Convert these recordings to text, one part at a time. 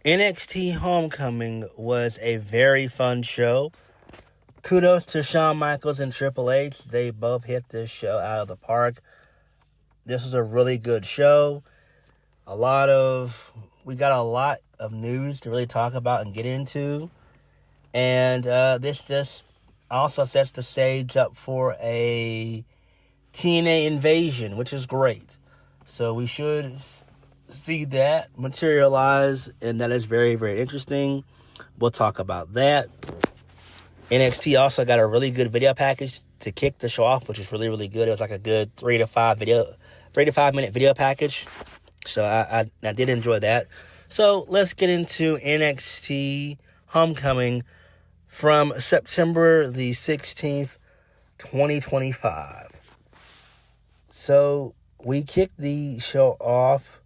NXT Homecoming was a very fun show. Kudos to Shawn Michaels and Triple H. They both hit this show out of the park. This was a really good show. We got a lot of news to really talk about and get into. And this just also sets the stage up for a TNA invasion, which is great. So we should see that materialize, and that is very, very interesting. We'll talk about that. NXT also got a really good video package to kick the show off, which is really, really good. It was like a good 3 to 5 minute video package. So I did enjoy that. So let's get into NXT Homecoming from September the 16th, 2025. So we kicked the show off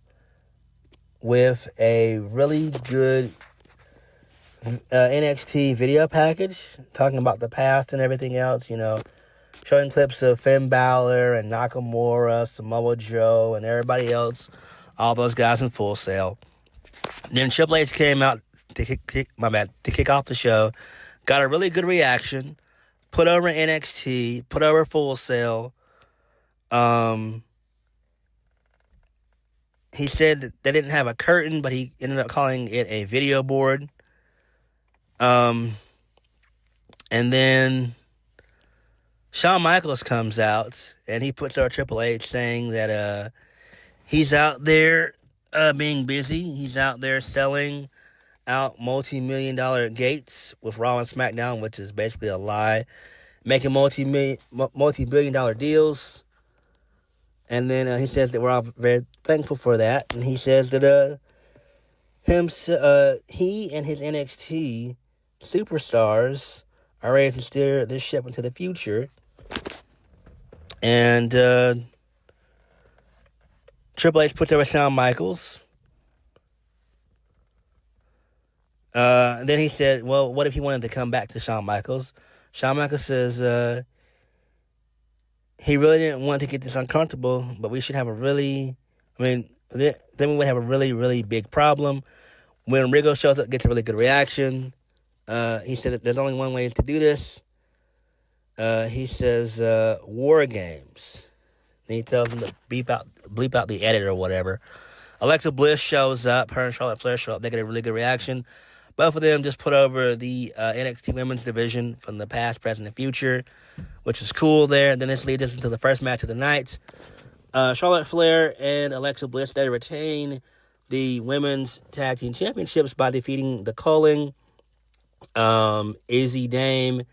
with a really good NXT video package, talking about the past and everything else, showing clips of Finn Balor and Nakamura, Samoa Joe, and everybody else, all those guys in Full Sail. Then Triple H came out to kick off the show, got a really good reaction, put over NXT, put over Full Sail. He said that they didn't have a curtain, but he ended up calling it a video board. And then Shawn Michaels comes out, and he puts over Triple H, saying that he's out there being busy. He's out there selling out multi-million-dollar gates with Raw and SmackDown, which is basically a lie, making multi-billion-dollar deals. And then he says that we're all very thankful for that. And he says that he and his NXT superstars are ready to steer this ship into the future. And Triple H puts over Shawn Michaels. Then he said, well, what if he wanted to come back to Shawn Michaels? Shawn Michaels says he really didn't want to get this uncomfortable, but we should have then we would have a really, really big problem. When Rigo shows up, gets a really good reaction. He said that there's only one way to do this. He says, War Games. And he tells them to bleep out the edit or whatever. Alexa Bliss shows up. Her and Charlotte Flair show up. They get a really good reaction. Both of them just put over the NXT Women's Division from the past, present, and future, which is cool there. And then this leads us into the first match of the night. Charlotte Flair and Alexa Bliss, they retain the Women's Tag Team Championships by defeating the Culling, Izzy Dame,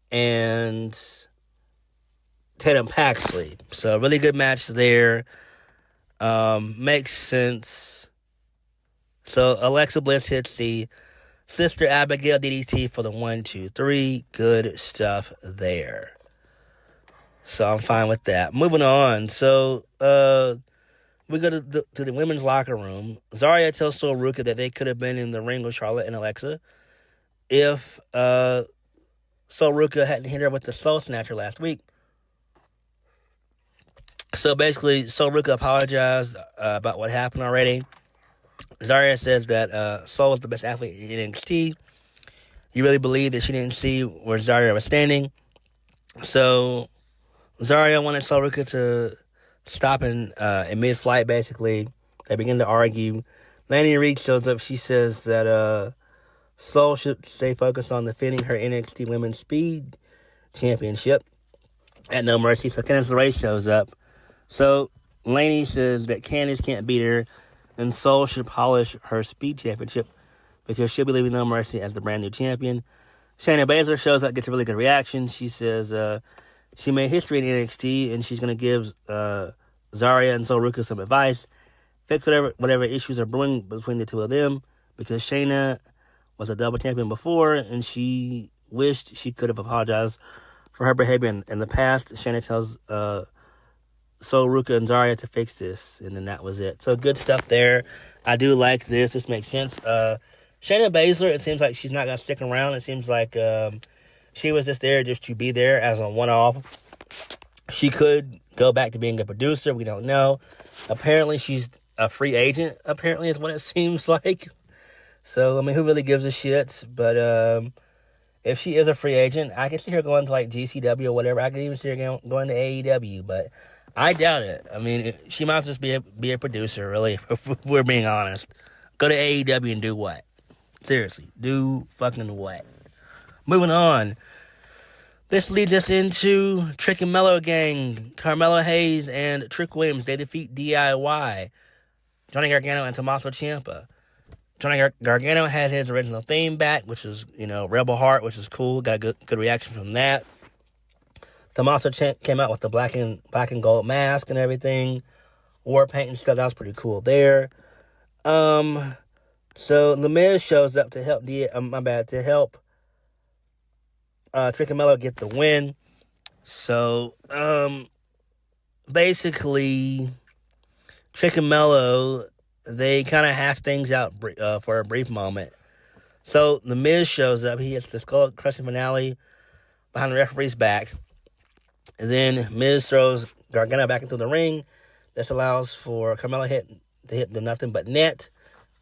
and Tatum Paxley. So, really good match there. Makes sense. So, Alexa Bliss hits the Sister Abigail DDT for the 1, 2, 3. Good stuff there. So, I'm fine with that. Moving on. So, we go to the women's locker room. Zarya tells Sol Ruka that they could have been in the ring with Charlotte and Alexa if Sol Ruka hadn't hit her with the Soul Snatcher last week. So basically, Sol Ruka apologized about what happened already. Zarya says that Sol was the best athlete in NXT. You really believe that she didn't see where Zarya was standing. So Zarya wanted Sol Ruka to stop in mid-flight, basically. They begin to argue. Lanny Reed shows up. She says that Sol should stay focused on defending her NXT Women's Speed Championship at No Mercy. So Candice LeRae shows up. So Laney says that Candice can't beat her, and Sol should polish her Speed Championship because she'll be leaving No Mercy as the brand new champion. Shayna Baszler shows up, gets a really good reaction. She says she made history in NXT, and she's going to give Zarya and Sol Ruka some advice. Fix whatever issues are brewing between the two of them, because Shayna was a double champion before, and she wished she could have apologized for her behavior in the past. Shayna tells Sol Ruka and Zarya to fix this, and then that was it. So good stuff there. I do like this. This makes sense. Shayna Baszler, it seems like she's not going to stick around. It seems like she was just there just to be there as a one-off. She could go back to being a producer. We don't know. Apparently, she's a free agent, apparently, is what it seems like. So, I mean, who really gives a shit? But if she is a free agent, I can see her going to like GCW or whatever. I can even see her going to AEW, but I doubt it. I mean, she might just be a producer, really, if we're being honest. Go to AEW and do what? Seriously, do fucking what? Moving on. This leads us into Trick and Mello gang. Carmelo Hayes and Trick Williams, they defeat DIY. Johnny Gargano and Tommaso Ciampa. Johnny Gargano had his original theme back, which was, Rebel Heart, which is cool. Got a good reaction from that. Tommaso came out with the black and gold mask and everything. War paint and stuff. That was pretty cool there. So The Miz shows up to help Trick and Mello get the win. So, basically, Trick and Mello, they kind of hash things out for a brief moment. So, The Miz shows up. He hits the skull-crushing finale behind the referee's back. And then Miz throws Gargano back into the ring. This allows for Carmelo to hit the nothing but net.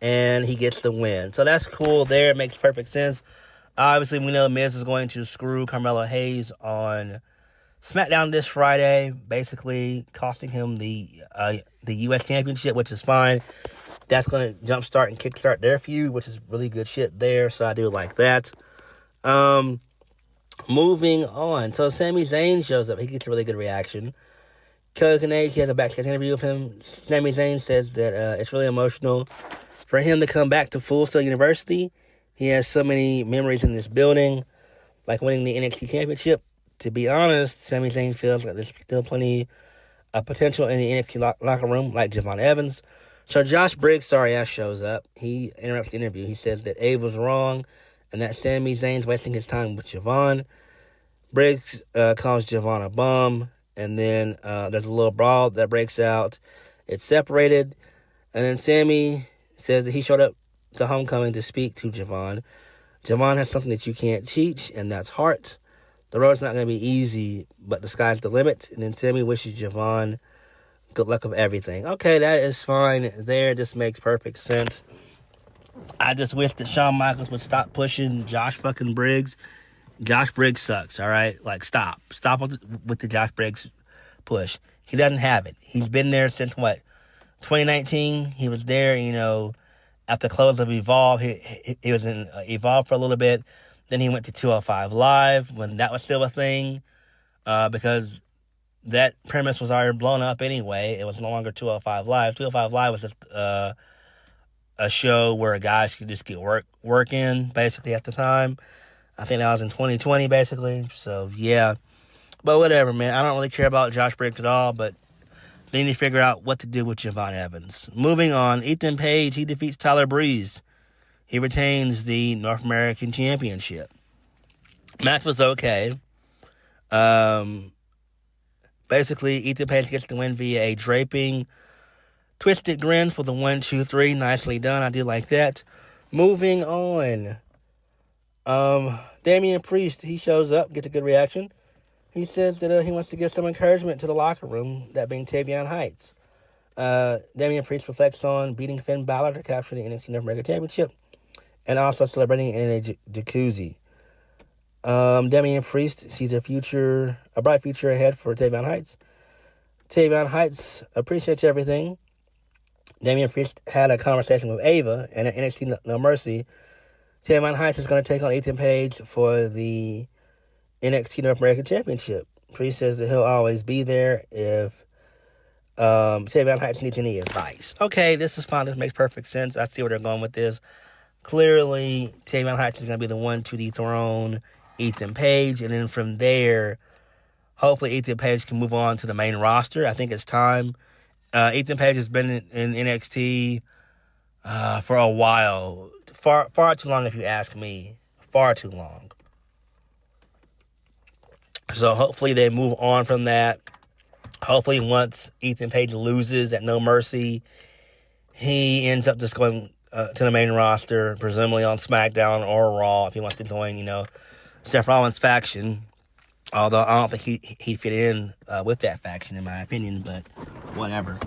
And he gets the win. So, that's cool there. It makes perfect sense. Obviously, we know Miz is going to screw Carmelo Hayes on SmackDown this Friday, basically costing him the U.S. Championship, which is fine. That's going to jumpstart and kickstart their feud, which is really good shit there, so I do like that. Moving on. So Sami Zayn shows up. He gets a really good reaction. Kelly Kinane, he has a backstage interview with him. Sami Zayn says that it's really emotional for him to come back to Full Sail University. He has so many memories in this building, like winning the NXT Championship. To be honest, Sami Zayn feels like there's still plenty of potential in the NXT locker room, like Javon Evans. So Josh Briggs, shows up. He interrupts the interview. He says that Abe was wrong and that Sami Zayn's wasting his time with Javon. Briggs calls Javon a bum, and then there's a little brawl that breaks out. It's separated, and then Sami says that he showed up to homecoming to speak to Javon. Javon has something that you can't teach, and that's heart. The road's not going to be easy, but the sky's the limit. And then Sami wishes Javon good luck with everything. Okay, that is fine there. This makes perfect sense. I just wish that Shawn Michaels would stop pushing Josh fucking Briggs. Josh Briggs sucks, all right? Like, stop. Stop with the Josh Briggs push. He doesn't have it. He's been there since, 2019? He was there, at the close of Evolve. He was in Evolve for a little bit. Then he went to 205 Live when that was still a thing, because that premise was already blown up anyway. It was no longer 205 Live. 205 Live was just a show where guys could just get work in, basically, at the time. I think that was in 2020, basically. So, yeah. But whatever, man. I don't really care about Josh Briggs at all, but they need to figure out what to do with Javon Evans. Moving on, Ethan Page, he defeats Tyler Breeze. He retains the North American Championship. Match was okay. Basically, Ethan Page gets the win via a draping twisted grin for the 1, 2, 3. Nicely done. I do like that. Moving on. Damian Priest, he shows up, gets a good reaction. He says that he wants to give some encouragement to the locker room, that being Tavion Heights. Damian Priest reflects on beating Finn Balor to capture the NXT North American Championship and also celebrating in a jacuzzi. Damian Priest sees a bright future ahead for Tavion Heights. Tavion Heights appreciates everything. Damian Priest had a conversation with Ava, and at NXT No Mercy, Tavion Heights is going to take on Ethan Page for the NXT North American Championship. Priest says that he'll always be there if Tavion Heights needs any advice. Okay, this is fine. This makes perfect sense. I see where they're going with this. Clearly, Tavion Heights is going to be the one to dethrone Ethan Page. And then from there, hopefully Ethan Page can move on to the main roster. I think it's time. Ethan Page has been in NXT for a while. Far too long, if you ask me. Far too long. So hopefully they move on from that. Hopefully once Ethan Page loses at No Mercy, he ends up just going to the main roster, presumably on SmackDown or Raw, if he wants to join, Seth Rollins' faction. Although I don't think he'd fit in with that faction, in my opinion, but whatever.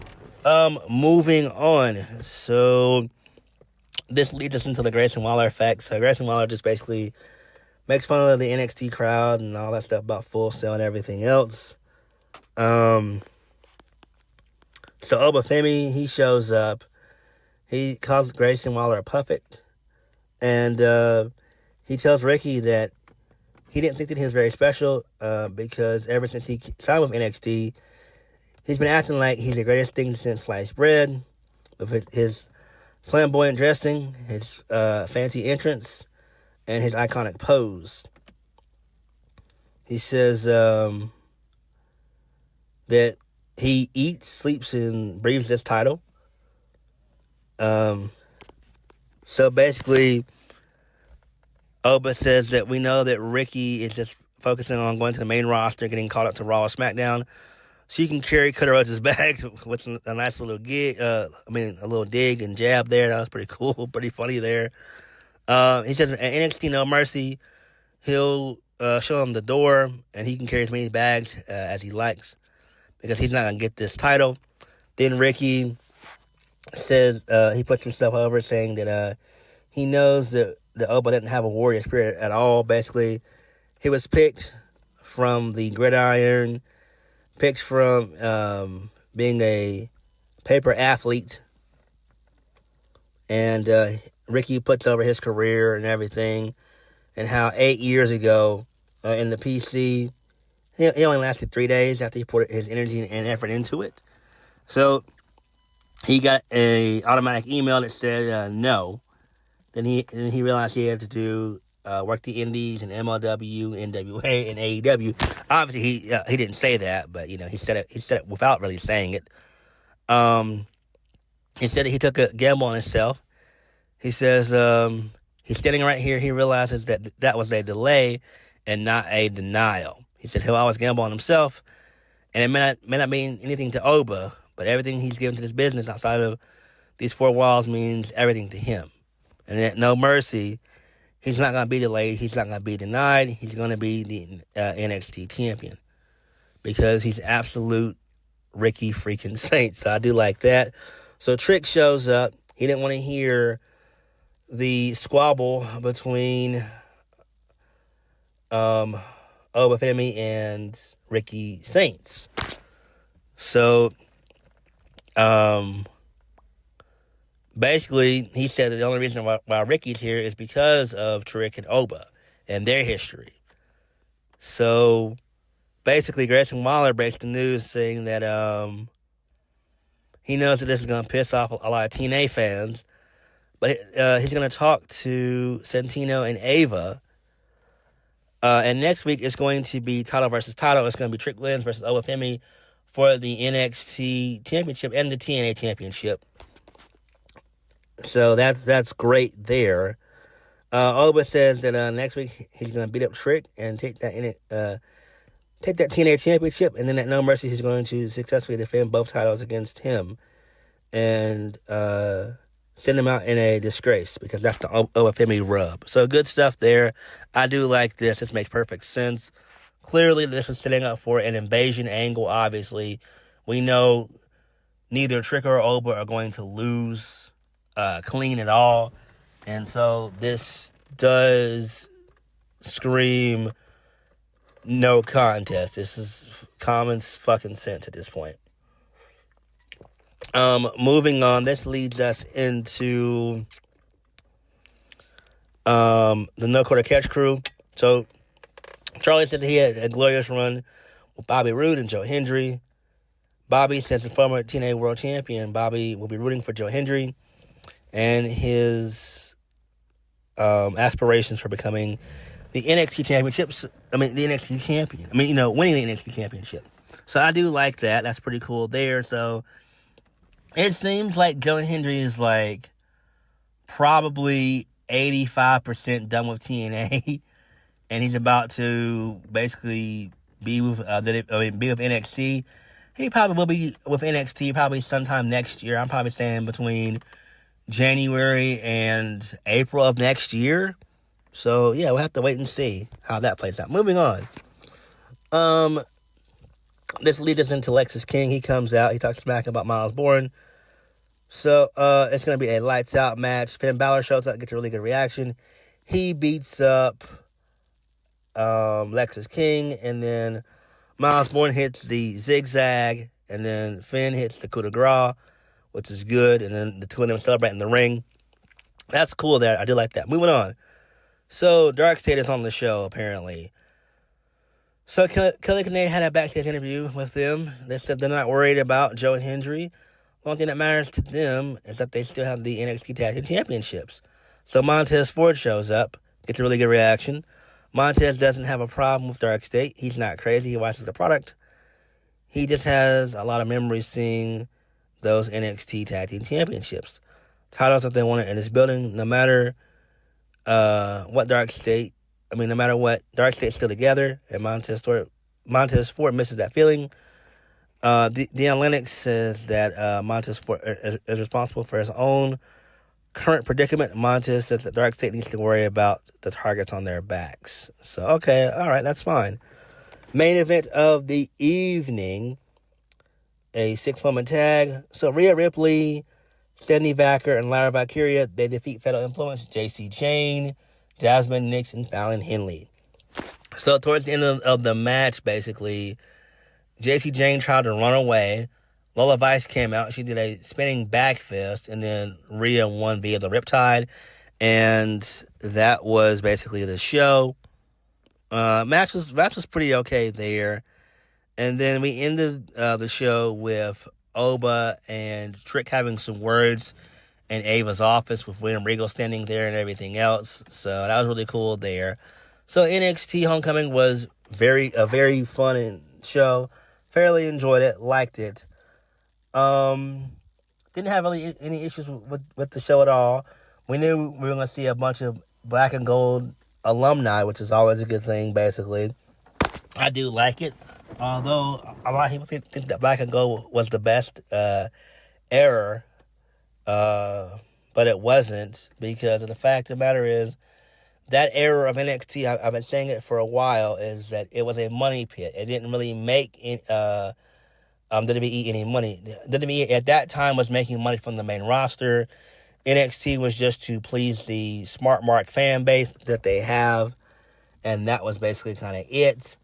Moving on. So this leads us into the Grayson Waller effect. So Grayson Waller just basically makes fun of the NXT crowd and all that stuff about Full Sail and everything else. So Obafemi, he shows up. He calls Grayson Waller a puppet. And he tells Ricky that he didn't think that he was very special because ever since he signed with NXT, he's been acting like he's the greatest thing since sliced bread, with his flamboyant dressing, his fancy entrance, and his iconic pose. He says that he eats, sleeps, and breathes this title. So basically, Oba says that we know that Ricky is just focusing on going to the main roster, getting called up to Raw or SmackDown, so you can carry Cody Rhodes' bag with a nice little a little dig and jab there. That was pretty cool, pretty funny there. He says at NXT No Mercy, he'll show him the door, and he can carry as many bags as he likes because he's not going to get this title. Then Ricky says he puts himself over, saying that he knows that Oba didn't have a warrior spirit at all. Basically, he was picked from the gridiron, picked from being a paper athlete, and Ricky puts over his career and everything, and how 8 years ago in the PC, he only lasted 3 days after he put his energy and effort into it. So he got a automatic email that said no. Then he realized he had to do work the indies and MLW, NWA, and AEW. Obviously, he didn't say that, but he said it without really saying it. He said that he took a gamble on himself. He says he's standing right here. He realizes that was a delay and not a denial. He said he'll always gamble on himself, and it may not mean anything to Oba, but everything he's given to this business outside of these four walls means everything to him. And at No Mercy, he's not going to be delayed. He's not going to be denied. He's going to be the NXT champion because he's absolute Ricky freaking Saint. So I do like that. So Trick shows up. He didn't want to hear the squabble between Obafemi and Ricky Saints. So basically, he said that the only reason why Ricky's here is because of Trick and Oba and their history. So basically, Grayson Waller breaks the news saying that he knows that this is going to piss off a lot of TNA fans, but he's going to talk to Santino and Ava. And next week, it's going to be title versus title. It's going to be Trick Williams versus Obafemi for the NXT Championship and the TNA Championship. So that's great there. Oba says that next week he's going to beat up Trick and take that TNA Championship, and then at No Mercy he's going to successfully defend both titles against him and send him out in a disgrace because that's the Obafemi rub. So good stuff there. I do like this. This makes perfect sense. Clearly, this is setting up for an invasion angle. Obviously, we know neither Trick or Oba are going to lose clean at all, and so this does scream no contest. This is common fucking sense at this point. Moving on, this leads us into the No Quarter Catch crew. So Charlie said that he had a glorious run with Bobby Roode and Joe Hendry. Bobby says the former TNA World Champion, Bobby will be rooting for Joe Hendry and his aspirations for becoming the NXT champion. Winning the NXT championship. So I do like that. That's pretty cool there. So it seems like Joe Hendry is like probably 85% done with TNA, and he's about to basically be with NXT. He probably will be with NXT probably sometime next year. I'm probably saying between January and April of next year. So, yeah, we'll have to wait and see how that plays out. Moving on. This leads us into Lexis King. He comes out. He talks smack about Miles Bourne. So it's going to be a lights out match. Finn Balor shows up, gets a really good reaction. He beats up Lexus King, and then Miles Bourne hits the zigzag, and then Finn hits the coup de grace, which is good, and then the two of them celebrate in the ring. That's cool there. I do like that. Moving on. So Dark State is on the show, apparently. So Kelly and Nate had a backstage interview with them. They said they're not worried about Joe Hendry. The only thing that matters to them is that they still have the NXT Tag Team Championships. So Montez Ford shows up, gets a really good reaction. Montez doesn't have a problem with Dark State. He's not crazy. He watches the product. He just has a lot of memories seeing those NXT Tag Team Championships. Titles that they wanted in this building, no matter what Dark State's still together, and Montez Ford misses that feeling. Deion Lennox says that Montez Ford is responsible for his own current predicament. Montez says that Dark State needs to worry about the targets on their backs. So, okay, all right, that's fine. Main event of the evening, a 6-woman tag. So Rhea Ripley, Stephanie Vacker, and Lara Valkyria, they defeat Fatal Influence, JC Jane, Jasmine Nix, and Fallon Henley. So towards the end of the match, basically, JC Jane tried to run away. Lola Vice came out. She did a spinning back fist, and then Rhea won via the Riptide. And that was basically the show. Match was pretty okay there. And then we ended the show with Oba and Trick having some words in Ava's office with William Regal standing there and everything else. So that was really cool there. So NXT Homecoming was a very fun show. Fairly enjoyed it, liked it. Didn't have really any issues with the show at all. We knew we were going to see a bunch of black and gold alumni, which is always a good thing, basically. I do like it. Although a lot of people think that black and gold was the best era, but it wasn't, because of the fact of the matter is that era of NXT, I've been saying it for a while, is that it was a money pit. It didn't really make WWE any money. WWE at that time was making money from the main roster. NXT was just to please the Smart Mark fan base that they have, and that was basically kind of it.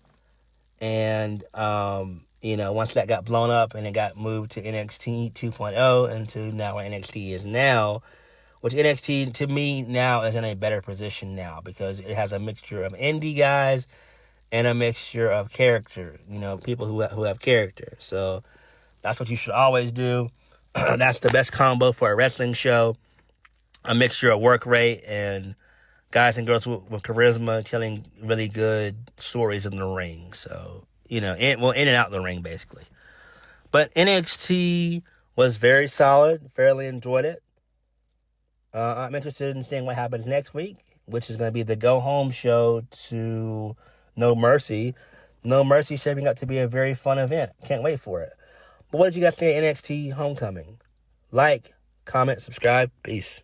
And, once that got blown up and it got moved to NXT 2.0 and to now where NXT is now, which NXT, to me, now is in a better position now because it has a mixture of indie guys and a mixture of character, people who have character. So that's what you should always do. That's the best combo for a wrestling show. A mixture of work rate and guys and girls with charisma telling really good stories in the ring. So, in and out the ring, basically. But NXT was very solid. Fairly enjoyed it. I'm interested in seeing what happens next week, which is going to be the go-home show to No Mercy. No Mercy shaping up to be a very fun event. Can't wait for it. But what did you guys think of NXT Homecoming? Like, comment, subscribe. Peace.